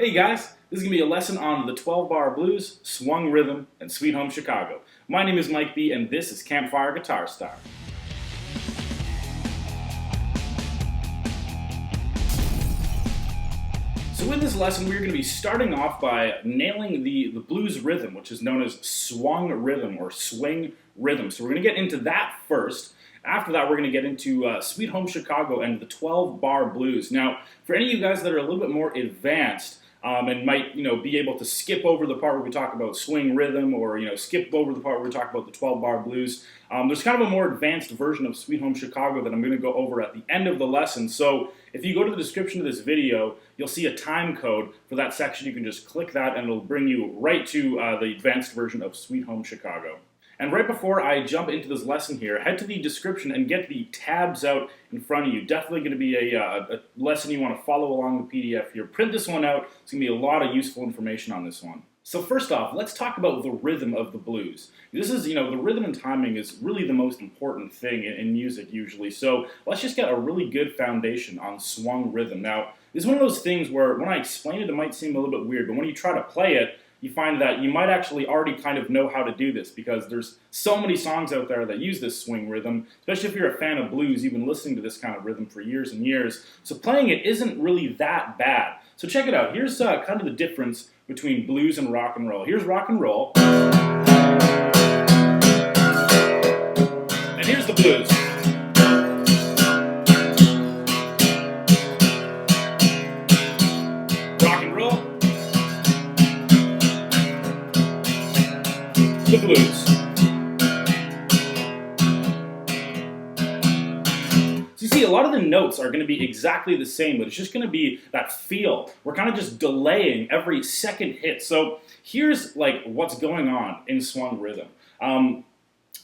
Hey guys, this is going to be a lesson on the 12-bar blues, swung rhythm, and Sweet Home Chicago. My name is Mike B, and this is Campfire Guitar Star. So in this lesson, we're going to be starting off by nailing the blues rhythm, which is known as swung rhythm or swing rhythm. So we're going to get into that first. After that, we're going to get into Sweet Home Chicago and the 12-bar blues. Now, for any of you guys that are a little bit more advanced, and might be able to skip over the part where we talk about swing rhythm, or skip over the part where we talk about the 12-bar blues. There's kind of a more advanced version of Sweet Home Chicago that I'm going to go over at the end of the lesson. So if you go to the description of this video, you'll see a time code for that section. You can just click that and it'll bring you right to the advanced version of Sweet Home Chicago. And right before I jump into this lesson here, head to the description and get the tabs out in front of you. Definitely going to be a lesson you want to follow along the PDF here. Print this one out. It's going to be a lot of useful information on this one. So first off, let's talk about the rhythm of the blues. This is, the rhythm and timing is really the most important thing in music usually. So let's just get a really good foundation on swung rhythm. Now, this is one of those things where when I explain it, it might seem a little bit weird, but when you try to play it, you find that you might actually already kind of know how to do this, because there's so many songs out there that use this swing rhythm, especially if you're a fan of blues. You've been listening to this kind of rhythm for years and years, so playing it isn't really that bad. So check it out. Here's kind of the difference between blues and rock and roll. Here's rock and roll, and here's the blues. The blues. So you see, a lot of the notes are going to be exactly the same, but it's just going to be that feel. We're kind of just delaying every second hit. So here's what's going on in swung rhythm.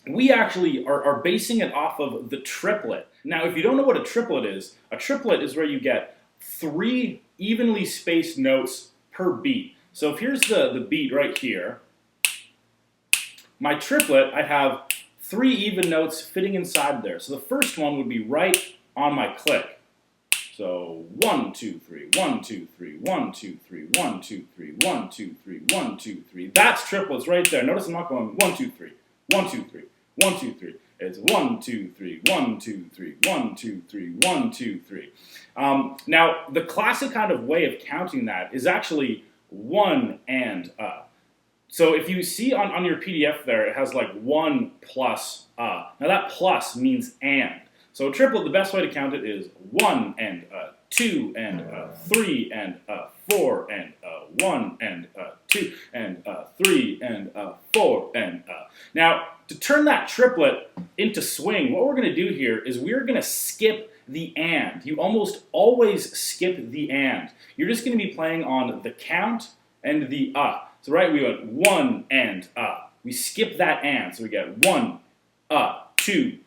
We actually are basing it off of the triplet. Now, if you don't know what a triplet is where you get 3 evenly spaced notes per beat. So if here's the beat right here, my triplet, I have 3 even notes fitting inside there. So the first one would be right on my click. So 1, 2, 3, 1, 2, 3, 1, 2, 3, 1, 2, 3, 1, 2, 3, 1, 2, 3. That's triplets right there. Notice I'm not going 1, 2, 3, 1, 2, 3, 1, 2, 3. It's 1, 2, 3, 1, 2, 3, 1, 2, 3, 1, 2, 3. Now, the classic kind of way of counting that is actually 1 and So if you see on your PDF there, it has 1 plus Now that plus means and. So a triplet, the best way to count it is 1 and 2 and 3 and 4 and 1 and 2 and 3 and 4 and Now, to turn that triplet into swing, what we're going to do here is we're going to skip the and. You almost always skip the and. You're just going to be playing on the count and the So right, we went 1 and we skip that and, so we get 1, 2,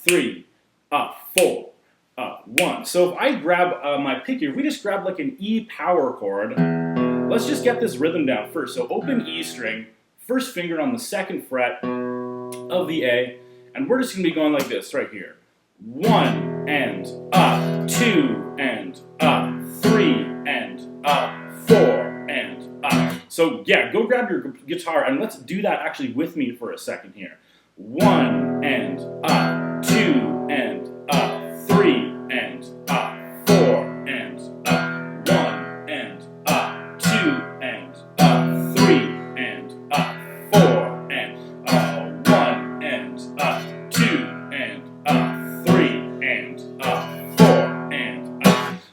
3, 4, 1. So if I grab my pick here, if we just grab an E power chord, let's just get this rhythm down first. So open E string, first finger on the 2nd fret of the A, and we're just going to be going like this right here. 1 and 2 and 3 and 4 and So yeah, go grab your guitar and let's do that actually with me for a second here. 1 and 2 and 3 and 4 and 1 and 2 and 3 and 4 and 1 and 2 and 3 and 4 and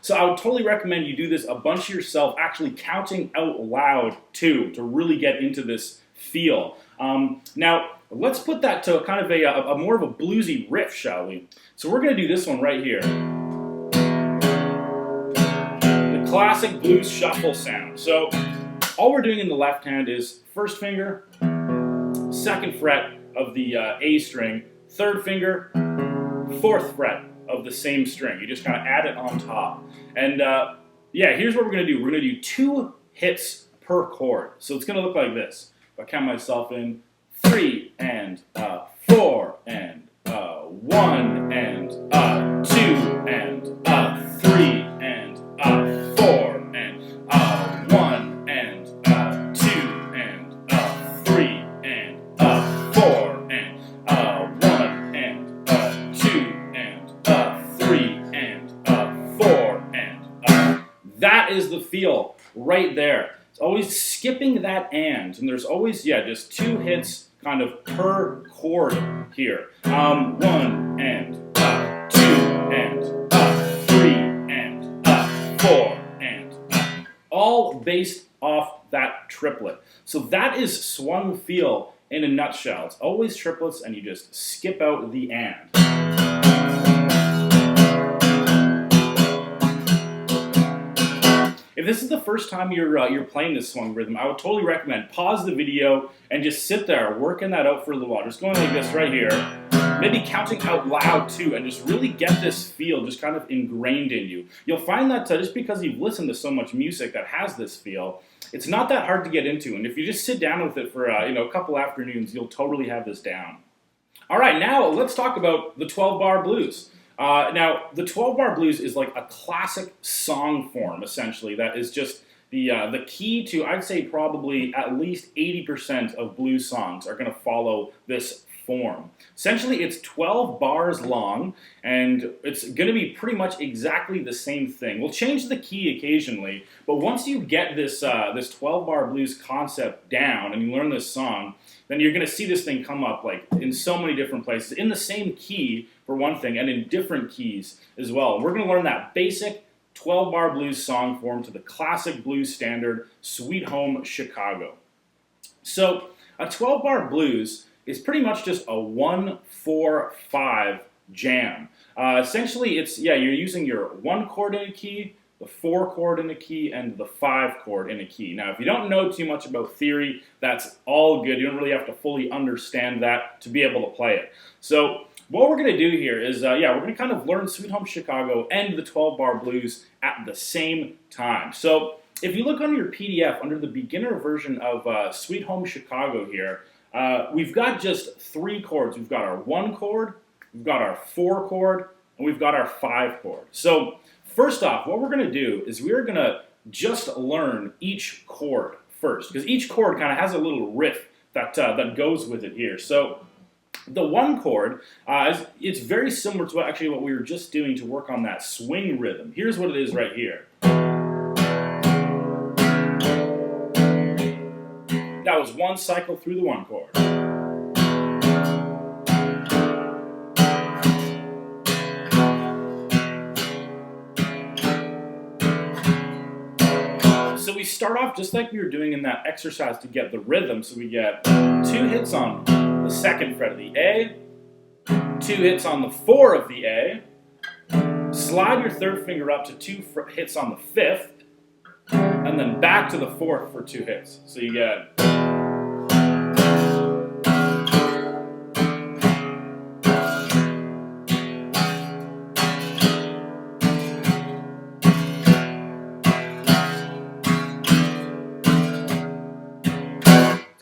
So I would totally recommend you do this a bunch yourself, actually counting out loud too, to really get into this feel. Now, let's put that to kind of a more of a bluesy riff, shall we? So we're going to do this one right here. The classic blues shuffle sound. So all we're doing in the left hand is first finger, 2nd fret of the A string, 3rd finger, 4th fret of the same string. You just kind of add it on top. And yeah, here's what we're going to do. We're going to do 2 hits per chord. So it's going to look like this. If I count myself in, 3 and 4 and 1 and 2 and 3 and 4 and right there. It's always skipping that and there's always, yeah, just 2 hits kind of per chord here. 1 and up, 2 and up, 3 and up, 4 and up. All based off that triplet. So that is swung feel in a nutshell. It's always triplets and you just skip out the and. If this is the first time you're playing this swung rhythm, I would totally recommend pause the video and just sit there working that out for a little while. Just going like this right here. Maybe counting out loud too, and just really get this feel just kind of ingrained in you. You'll find that just because you've listened to so much music that has this feel, it's not that hard to get into. And if you just sit down with it for a couple afternoons, you'll totally have this down. All right, now let's talk about the 12-bar blues. Now, the 12-bar blues is like a classic song form, essentially, that is just the key to, I'd say, probably at least 80% of blues songs are going to follow this form. Essentially, it's 12 bars long, and it's going to be pretty much exactly the same thing. We'll change the key occasionally, but once you get this 12-bar blues concept down and you learn this song, then you're going to see this thing come up like in so many different places, in the same key for one thing, and in different keys as well. We're going to learn that basic 12-bar blues song form to the classic blues standard, Sweet Home Chicago. So a 12-bar blues is pretty much just a 1-4-5 jam. Essentially, you're using your 1 chord in a key, the 4 chord in a key, and the 5 chord in a key. Now, if you don't know too much about theory, that's all good. You don't really have to fully understand that to be able to play it. So what we're going to do here is, we're going to kind of learn Sweet Home Chicago and the 12-bar blues at the same time. So if you look on your PDF, under the beginner version of Sweet Home Chicago here, we've got just 3 chords. We've got our 1 chord, we've got our 4 chord, and we've got our 5 chord. So first off, what we're going to do is we're going to just learn each chord first, because each chord kind of has a little riff that goes with it here. So the 1 chord, it's very similar to what we were just doing to work on that swing rhythm. Here's what it is right here. That was 1 cycle through the 1 chord. So we start off just like we were doing in that exercise to get the rhythm. So we get 2 hits on the 2nd fret of the A, 2 hits on the 4 of the A, slide your 3rd finger up to 2 hits on the 5th, and then back to the 4th for 2 hits. So you get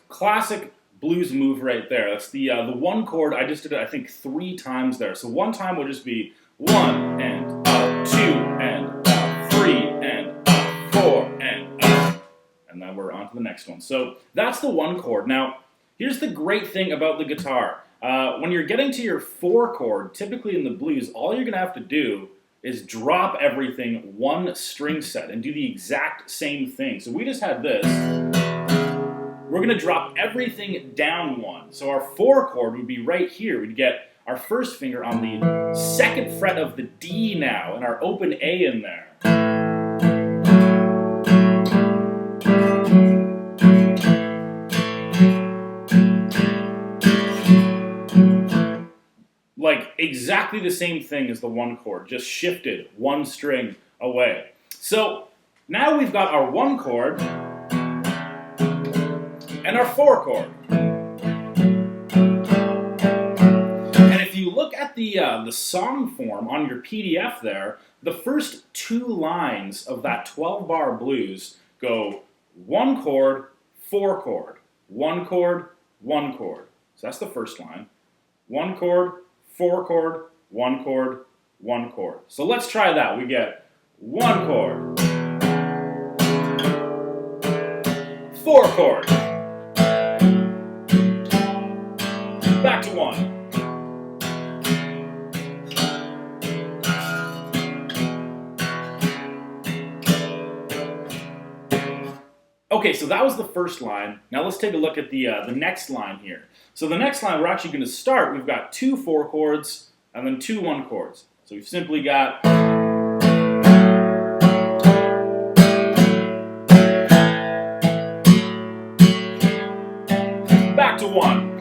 classic blues move right there. That's the 1 chord. I just did it, I think, 3 times there. So 1 time will just be 1 and up, 2 and up, 3 and up, 4 and up. And then we're on to the next one. So that's the 1 chord. Now, here's the great thing about the guitar. When you're getting to your 4 chord, typically in the blues, all you're going to have to do is drop everything 1 string set and do the exact same thing. So we just had this. We're going to drop everything down 1. So our 4 chord would be right here. We'd get our 1st finger on the 2nd fret of the D now, and our open A in there. Like exactly the same thing as the 1 chord, just shifted 1 string away. So now we've got our 1 chord and our 4 chord. And if you look at the song form on your PDF there, the first 2 lines of that 12-bar blues go 1 chord, 4 chord, 1 chord, 1 chord. So that's the first line. 1 chord, 4 chord, 1 chord, 1 chord. So let's try that. We get 1 chord, 4 chord, back to 1. Okay, so that was the first line. Now let's take a look at the next line here. So the next line, we're actually going to start. We've got 2 4 chords and then 2 1 chords. So we've simply got back to 1.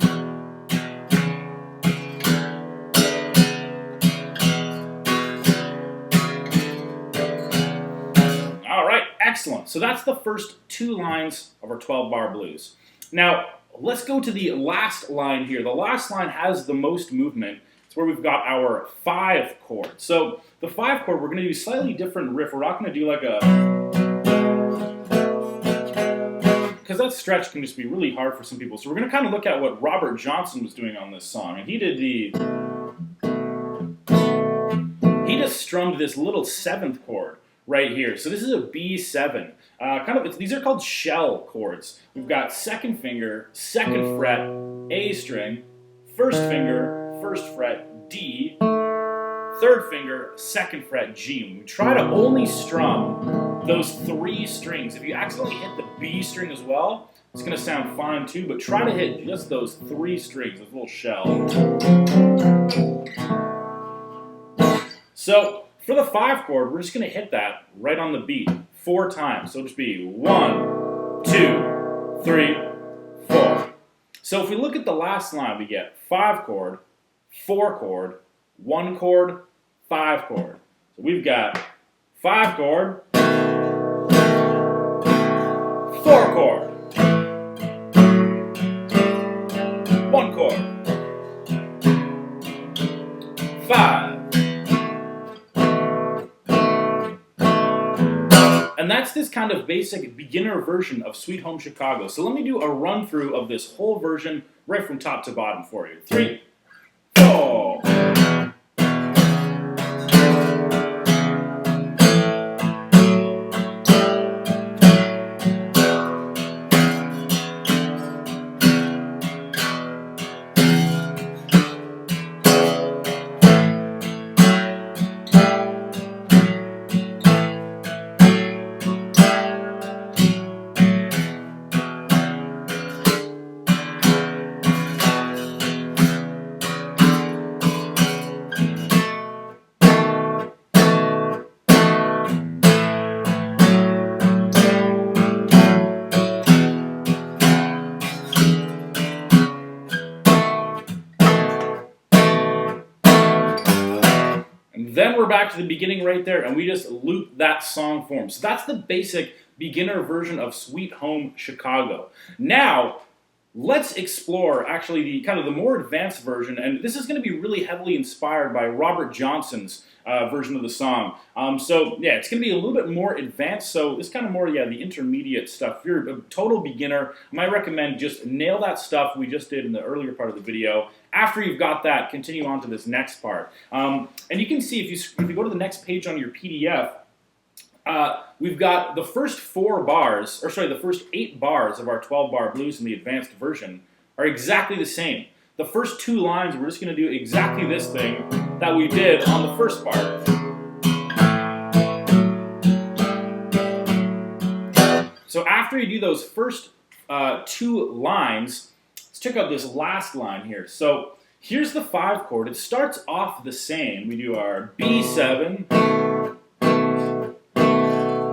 All right, excellent. So that's the first 2 lines of our 12-bar blues. Now, let's go to the last line here. The last line has the most movement. It's where we've got our 5 chord. So the 5 chord, we're going to do slightly different riff. We're not going to do like a... because that stretch can just be really hard for some people. So we're going to kind of look at what Robert Johnson was doing on this song. And he did the... he just strummed this little 7th chord right here. So this is a B7. These are called shell chords. We've got 2nd finger, 2nd fret, A string, 1st finger, 1st fret, D, 3rd finger, 2nd fret, G. We try to only strum those 3 strings. If you accidentally hit the B string as well, it's going to sound fine too, but try to hit just those 3 strings, this little shell. So for the 5 chord, we're just going to hit that right on the beat 4 times. So it'll just be 1, 2, 3, 4. So if we look at the last line, we get 5 chord, 4 chord, 1 chord, 5 chord. So we've got 5 chord, 4 chord, 1 chord, 5. And that's this kind of basic beginner version of Sweet Home Chicago. So let me do a run through of this whole version right from top to bottom for you. 3, 4. Then we're back to the beginning right there, and we just loop that song form. So that's the basic beginner version of Sweet Home Chicago. Now, let's explore actually the kind of the more advanced version, and this is going to be really heavily inspired by Robert Johnson's version of the song. So yeah, it's going to be a little bit more advanced, so this kind of more, yeah, the intermediate stuff. If you're a total beginner, I might recommend just nail that stuff we just did in the earlier part of the video. After you've got that, continue on to this next part. And you can see if you go to the next page on your PDF, we've got the first 4 bars, or sorry, the first 8 bars of our 12-bar blues in the advanced version are exactly the same. The first 2 lines, we're just going to do exactly this thing that we did on the first part. So after you do those first 2 lines, let's check out this last line here. So here's the 5 chord. It starts off the same. We do our B7.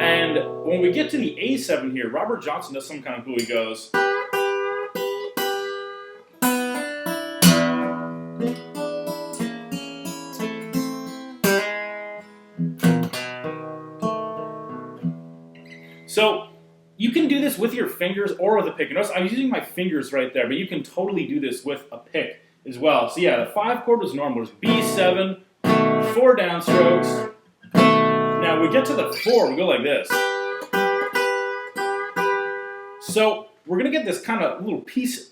And when we get to the A7 here, Robert Johnson does something kind of cool. He goes... So you can do this with your fingers or with a pick. Notice I'm using my fingers right there, but you can totally do this with a pick as well. So yeah, the 5 chord was normal. It's B7, 4 downstrokes. Now we get to the 4, we go like this. So we're gonna get this kind of little piece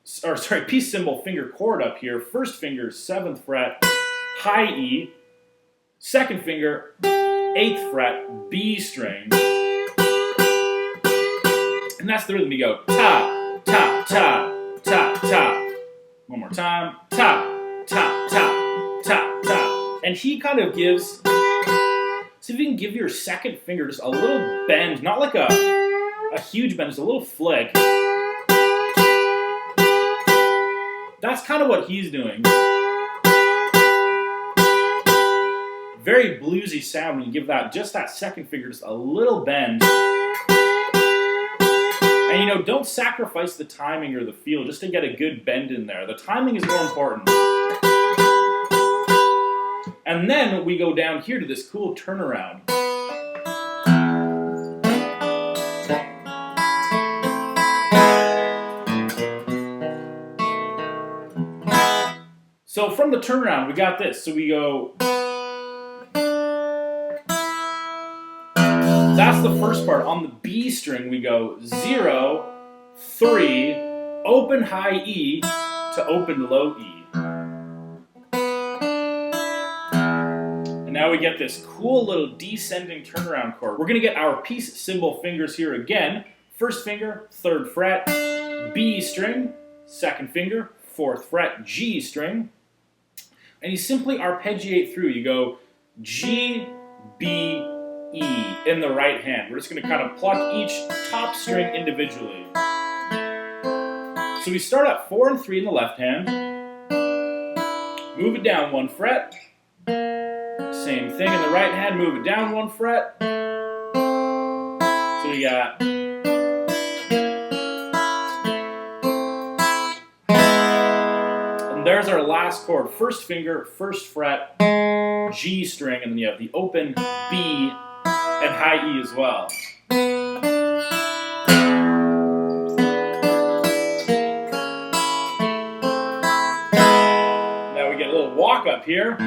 symbol finger chord up here. First finger, 7th fret, high E. 2nd finger, 8th fret, B string. And that's the rhythm. You go ta, ta, ta, ta, ta. One more time. Ta, ta, ta, ta, ta. And he kind of gives... see if you can give your second finger just a little bend, not like a huge bend, just a little flick. That's kind of what he's doing. Very bluesy sound when you give that just that second finger just a little bend. And don't sacrifice the timing or the feel just to get a good bend in there. The timing is more important. And then we go down here to this cool turnaround. So from the turnaround, we got this. So we go. That's the first part. On the B string, we go 0, 3, open high E to open low E. And now we get this cool little descending turnaround chord. We're going to get our peace symbol fingers here again. First finger, 3rd fret, B string. Second finger, 4th fret, G string. And you simply arpeggiate through. You go G, B, E in the right hand. We're just going to kind of pluck each top string individually. So we start at 4 and 3 in the left hand. Move it down 1 fret. Same thing in the right hand. Move it down 1 fret. So we got. And there's our last chord. First finger, 1st fret, G string, and then you have the open B and high E as well. Now we get a little walk up here.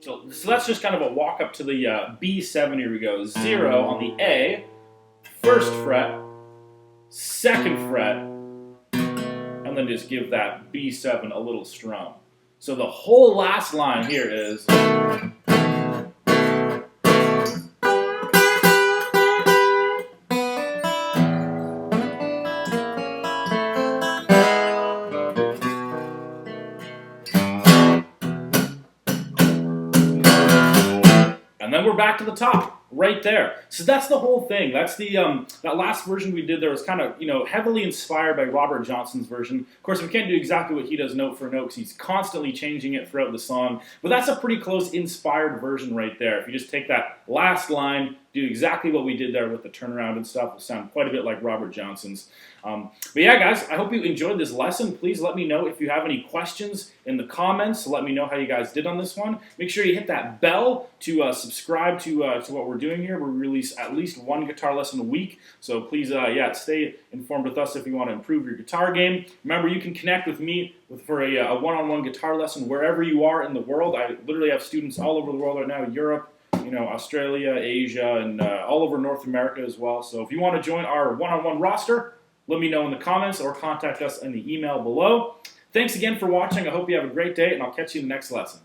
So that's just kind of a walk up to the B7. Here we go. 0 on the A, 1st fret, 2nd fret, and then just give that B7 a little strum. So the whole last line here is. And then we're back to the top, right there. So that's the whole thing. That's the that last version we did there was kind of heavily inspired by Robert Johnson's version. Of course, we can't do exactly what he does note for note because he's constantly changing it throughout the song. But that's a pretty close inspired version right there. If you just take that last line, do exactly what we did there with the turnaround and stuff, it'll sound quite a bit like Robert Johnson's. But yeah, guys, I hope you enjoyed this lesson. Please let me know if you have any questions in the comments. Let me know how you guys did on this one. Make sure you hit that bell to subscribe to what we're doing here. We release at least one guitar lesson a week. So please, stay informed with us if you want to improve your guitar game. Remember, you can connect with me for a one-on-one guitar lesson wherever you are in the world. I literally have students all over the world right now, Europe, Australia, Asia, and all over North America as well. So if you want to join our one-on-one roster, let me know in the comments or contact us in the email below. Thanks again for watching. I hope you have a great day, and I'll catch you in the next lesson.